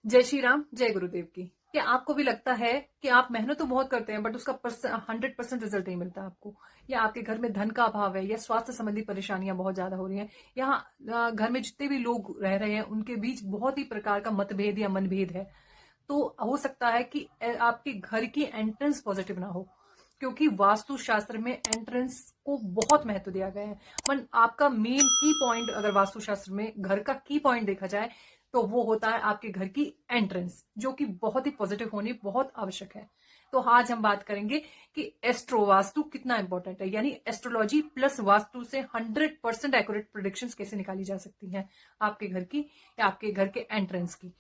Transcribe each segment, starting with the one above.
जय श्री राम, जय गुरुदेव की। क्या आपको भी लगता है कि आप मेहनत तो बहुत करते हैं बट उसका 100% रिजल्ट नहीं मिलता आपको, या आपके घर में धन का अभाव है, या स्वास्थ्य संबंधी परेशानियां बहुत ज्यादा हो रही हैं, या घर में जितने भी लोग रह रहे हैं उनके बीच बहुत ही प्रकार का मतभेद या मनभेद है। तो हो सकता है कि आपके घर की एंट्रेंस पॉजिटिव ना हो, क्योंकि वास्तु शास्त्र में एंट्रेंस को बहुत महत्व दिया गया है। मन आपका मेन की पॉइंट, अगर वास्तु शास्त्र में घर का की पॉइंट देखा जाए तो वो होता है आपके घर की एंट्रेंस, जो कि बहुत ही पॉजिटिव होनी बहुत आवश्यक है। तो आज हम बात करेंगे कि एस्ट्रो वास्तु कितना इंपॉर्टेंट है, यानी एस्ट्रोलॉजी प्लस वास्तु से 100% एक्यूरेट प्रेडिक्शंस कैसे निकाली जा सकती हैं आपके घर की या आपके घर के एंट्रेंस की।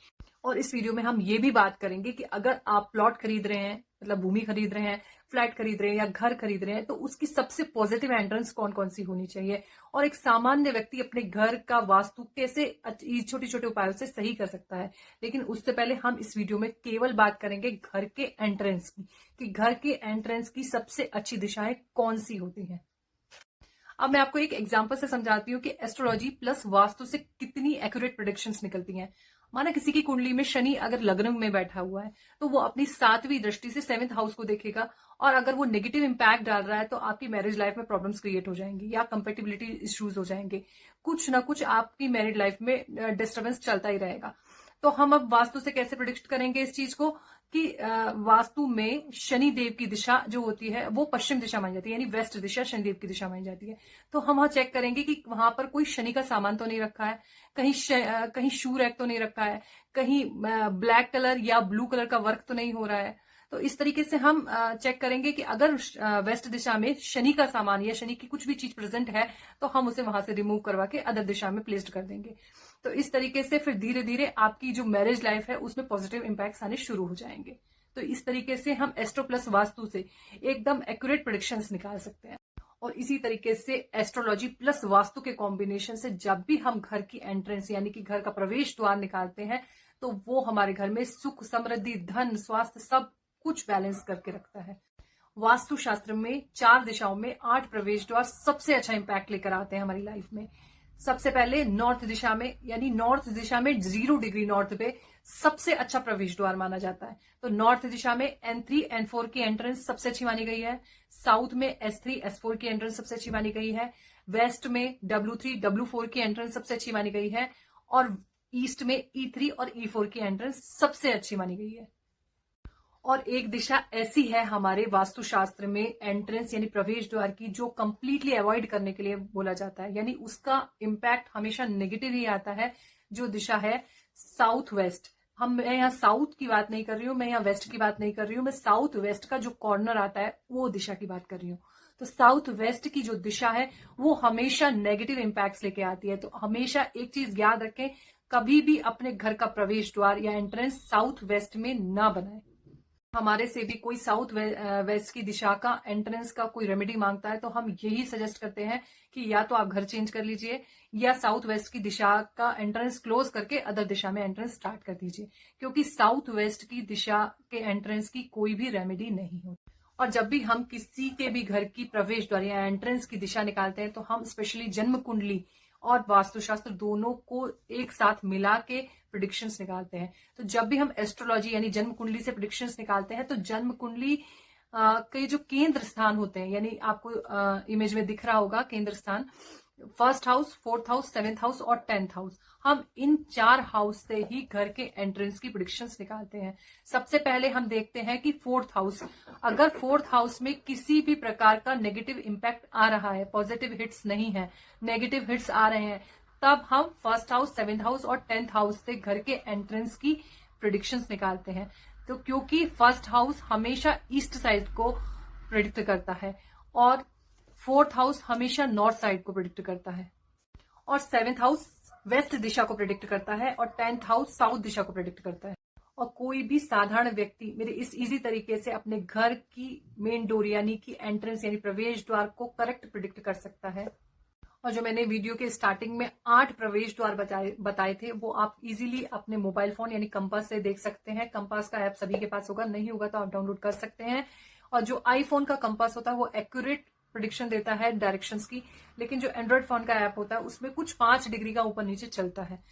और इस वीडियो में हम ये भी बात करेंगे कि अगर आप प्लॉट खरीद रहे हैं, मतलब भूमि खरीद रहे हैं, फ्लैट खरीद रहे हैं या घर खरीद रहे हैं, तो उसकी सबसे पॉजिटिव एंट्रेंस कौन कौन सी होनी चाहिए, और एक सामान्य व्यक्ति अपने घर का वास्तु कैसे छोटे छोटे उपायों से सही कर सकता है। लेकिन उससे पहले हम इस वीडियो में केवल बात करेंगे घर के एंट्रेंस की, कि घर के एंट्रेंस की सबसे अच्छी दिशाएं कौन सी होती हैं। अब मैं आपको एक एग्जांपल से समझाती हूँ कि एस्ट्रोलॉजी प्लस वास्तु से कितनी एक्यूरेट प्रेडिक्शंस निकलती हैं। माना किसी की कुंडली में शनि अगर लग्न में बैठा हुआ है तो वो अपनी 7वीं दृष्टि से 7th हाउस को देखेगा, और अगर वो नेगेटिव इंपैक्ट डाल रहा है तो आपकी मैरिज लाइफ में प्रॉब्लम्स क्रिएट हो जाएंगी या कंपेटिबिलिटी इश्यूज हो जाएंगे। कुछ ना कुछ आपकी मैरिड लाइफ में डिस्टर्बेंस चलता ही रहेगा। तो हम अब वास्तु से कैसे प्रिडिक्ट करेंगे इस चीज को, कि वास्तु में शनि देव की दिशा जो होती है वो पश्चिम दिशा मानी जाती है, यानी वेस्ट दिशा शनि देव की दिशा मानी जाती है। तो हम वहां चेक करेंगे कि वहां पर कोई शनि का सामान तो नहीं रखा है, कहीं शू रैक तो नहीं रखा है, कहीं ब्लैक कलर या ब्लू कलर का वर्क तो नहीं हो रहा है। तो इस तरीके से हम चेक करेंगे कि अगर वेस्ट दिशा में शनि का सामान या शनि की कुछ भी चीज प्रेजेंट है तो हम उसे वहां से रिमूव करवा के अदर दिशा में प्लेस्ड कर देंगे। तो इस तरीके से फिर धीरे धीरे आपकी जो मैरिज लाइफ है उसमें पॉजिटिव इंपैक्ट्स आने शुरू हो जाएंगे। तो इस तरीके से हम एस्ट्रो प्लस वास्तु से एकदम एक्यूरेट प्रेडिक्शंस निकाल सकते हैं। और इसी तरीके से एस्ट्रोलॉजी प्लस वास्तु के कॉम्बिनेशन से जब भी हम घर की एंट्रेंस यानी कि घर का प्रवेश द्वार निकालते हैं तो वो हमारे घर में सुख, समृद्धि, धन, स्वास्थ्य सब कुछ बैलेंस करके रखता है। वास्तु शास्त्र में 4 दिशाओं में 8 प्रवेश द्वार सबसे अच्छा इंपैक्ट लेकर आते हैं हमारी लाइफ में। सबसे पहले नॉर्थ दिशा में, यानी नॉर्थ दिशा में 0 डिग्री नॉर्थ पे सबसे अच्छा प्रवेश द्वार माना जाता है। तो नॉर्थ दिशा में N3 N4 की एंट्रेंस सबसे अच्छी मानी गई है। साउथ में S3 S4 की एंट्रेंस सबसे अच्छी मानी गई है। वेस्ट में W3 W4 की एंट्रेंस सबसे अच्छी मानी गई है। और ईस्ट में E3 और E4 की एंट्रेंस सबसे अच्छी मानी गई है। और एक दिशा ऐसी है हमारे वास्तुशास्त्र में एंट्रेंस यानी प्रवेश द्वार की, जो कंप्लीटली अवॉइड करने के लिए बोला जाता है, यानी उसका इंपैक्ट हमेशा नेगेटिव ही आता है। जो दिशा है साउथ वेस्ट, मैं यहाँ साउथ की बात नहीं कर रही हूँ, मैं यहाँ वेस्ट की बात नहीं कर रही हूँ, मैं साउथ वेस्ट का जो कॉर्नर आता है वो दिशा की बात कर रही हूँ। तो साउथ वेस्ट की जो दिशा है वो हमेशा नेगेटिव इंपैक्ट्स लेके आती है। तो हमेशा एक चीज याद रखें, कभी भी अपने घर का प्रवेश द्वार या एंट्रेंस साउथ वेस्ट में ना बनाए। हमारे से भी कोई साउथ वेस्ट की दिशा का एंट्रेंस का कोई रेमेडी मांगता है तो हम यही सजेस्ट करते हैं कि या तो आप घर चेंज कर लीजिए या साउथ वेस्ट की दिशा का एंट्रेंस क्लोज करके अदर दिशा में एंट्रेंस स्टार्ट कर दीजिए, क्योंकि साउथ वेस्ट की दिशा के एंट्रेंस की कोई भी रेमेडी नहीं होती। और जब भी हम किसी के भी घर की प्रवेश द्वार या एंट्रेंस की दिशा निकालते हैं तो हम स्पेशली जन्म कुंडली और वास्तुशास्त्र दोनों को एक साथ मिला के प्रिडिक्शंस निकालते हैं। तो जब भी हम एस्ट्रोलॉजी यानी जन्म कुंडली से प्रिडिक्शंस निकालते हैं तो जन्म कुंडली के जो केंद्र स्थान होते हैं, यानी आपको इमेज में दिख रहा होगा केंद्र स्थान, 1st house, 4th house, 7th house और 10th हाउस, हम इन 4 हाउस से ही घर के एंट्रेंस की प्रिडिक्शंस निकालते हैं। सबसे पहले हम देखते हैं कि 4th हाउस, अगर 4th हाउस में किसी भी प्रकार का नेगेटिव इंपैक्ट आ रहा है, पॉजिटिव हिट्स नहीं है, नेगेटिव हिट्स आ रहे हैं, तब हम 1st हाउस, 7th हाउस और 10th हाउस से घर के एंट्रेंस की प्रिडिक्शंस निकालते हैं। तो क्योंकि 1st हाउस हमेशा ईस्ट साइड को प्रिडिक्ट करता है, और 4th हाउस हमेशा नॉर्थ साइड को प्रिडिक्ट करता है, और 7th हाउस वेस्ट दिशा को प्रिडिक्ट करता है, और 10th हाउस साउथ दिशा को प्रिडिक्ट करता है। और कोई भी साधारण व्यक्ति मेरे इस इजी तरीके से अपने घर की मेन डोर यानी कि एंट्रेंस यानी प्रवेश द्वार को करेक्ट प्रिडिक्ट कर सकता है। और जो मैंने वीडियो के स्टार्टिंग में 8 प्रवेश द्वार बताए थे वो आप इजीली अपने मोबाइल फोन यानी कंपास से देख सकते हैं। कंपास का ऐप सभी के पास होगा, नहीं होगा तो आप डाउनलोड कर सकते हैं। और जो आईफोन का कंपास होता है वो एक्यूरेट प्रिडिक्शन देता है डायरेक्शंस की, लेकिन जो एंड्रॉइड फोन का ऐप होता है उसमें कुछ 5 डिग्री का ऊपर नीचे चलता है।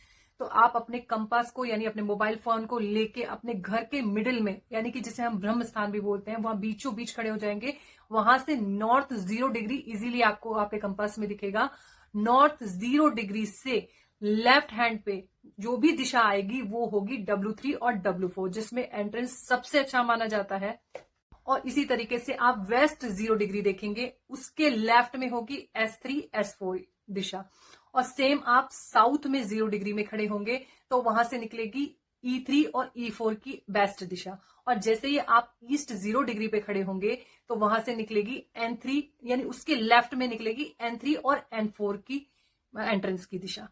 तो आप अपने कंपास को यानी अपने मोबाइल फोन को लेके अपने घर के मिडिल में, यानी कि जिसे हम ब्रह्म स्थान भी बोलते हैं, वहां बीचों बीच खड़े हो जाएंगे। वहां से नॉर्थ 0 डिग्री इजीली आपको आपके कंपास में दिखेगा। नॉर्थ 0 डिग्री से लेफ्ट हैंड पे जो भी दिशा आएगी वो होगी W3 और W4, जिसमें एंट्रेंस सबसे अच्छा माना जाता है। और इसी तरीके से आप वेस्ट 0 डिग्री देखेंगे, उसके लेफ्ट में होगी S3 S4 दिशा। और सेम आप साउथ में 0 डिग्री में खड़े होंगे तो वहां से निकलेगी E3 और E4 की बेस्ट दिशा। और जैसे ही आप ईस्ट 0 डिग्री पे खड़े होंगे तो वहां से निकलेगी N3, यानी उसके लेफ्ट में निकलेगी N3 और N4 की एंट्रेंस की दिशा।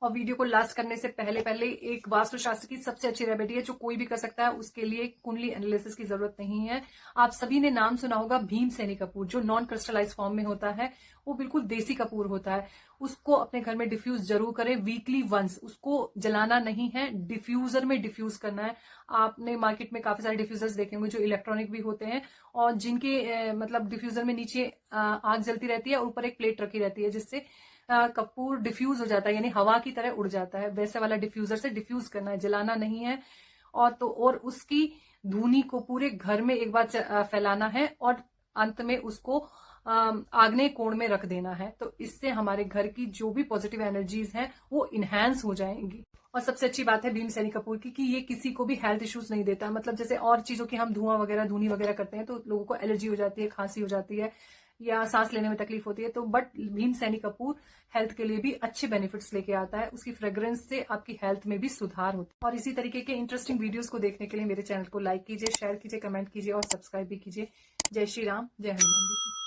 और वीडियो को लास्ट करने से पहले पहले एक वास्तुशास्त्र की सबसे अच्छी रेमेडी है जो कोई भी कर सकता है, उसके लिए कुंडली एनालिसिस की जरूरत नहीं है। आप सभी ने नाम सुना होगा भीमसेनी कपूर, जो नॉन क्रिस्टलाइज फॉर्म में होता है। वो बिल्कुल देसी कपूर होता है। उसको अपने घर में डिफ्यूज जरूर करें वीकली वंस। उसको जलाना नहीं है, डिफ्यूजर में डिफ्यूज करना है। आपने मार्केट में काफी सारे डिफ्यूजर्स देखे होंगे जो इलेक्ट्रॉनिक भी होते हैं और जिनके मतलब डिफ्यूजर में नीचे आग जलती रहती है और ऊपर एक प्लेट रखी रहती है, जिससे कपूर डिफ्यूज हो जाता है, यानी हवा की तरह उड़ जाता है। वैसे वाला डिफ्यूजर से डिफ्यूज करना है, जलाना नहीं है। और उसकी धुनी को पूरे घर में एक बार फैलाना है और अंत में उसको आग्नेय कोण में रख देना है। तो इससे हमारे घर की जो भी पॉजिटिव एनर्जीज हैं वो इनहैंस हो जाएंगी। और सबसे अच्छी बात है भीमसेनी कपूर की कि ये किसी को भी हेल्थ इश्यूज नहीं देता। मतलब जैसे और चीजों की हम धुआं वगैरह धुनी वगैरह करते हैं तो लोगों को एलर्जी हो जाती है, खांसी हो जाती है या सांस लेने में तकलीफ होती है। तो बट भीमसेनी कपूर हेल्थ के लिए भी अच्छे बेनिफिट्स लेके आता है। उसकी फ्रेग्रेंस से आपकी हेल्थ में भी सुधार होता है। और इसी तरीके के इंटरेस्टिंग वीडियोस को देखने के लिए मेरे चैनल को लाइक कीजिए, शेयर कीजिए, कमेंट कीजिए और सब्सक्राइब भी कीजिए। जय श्री राम, जय हनुमान जी की।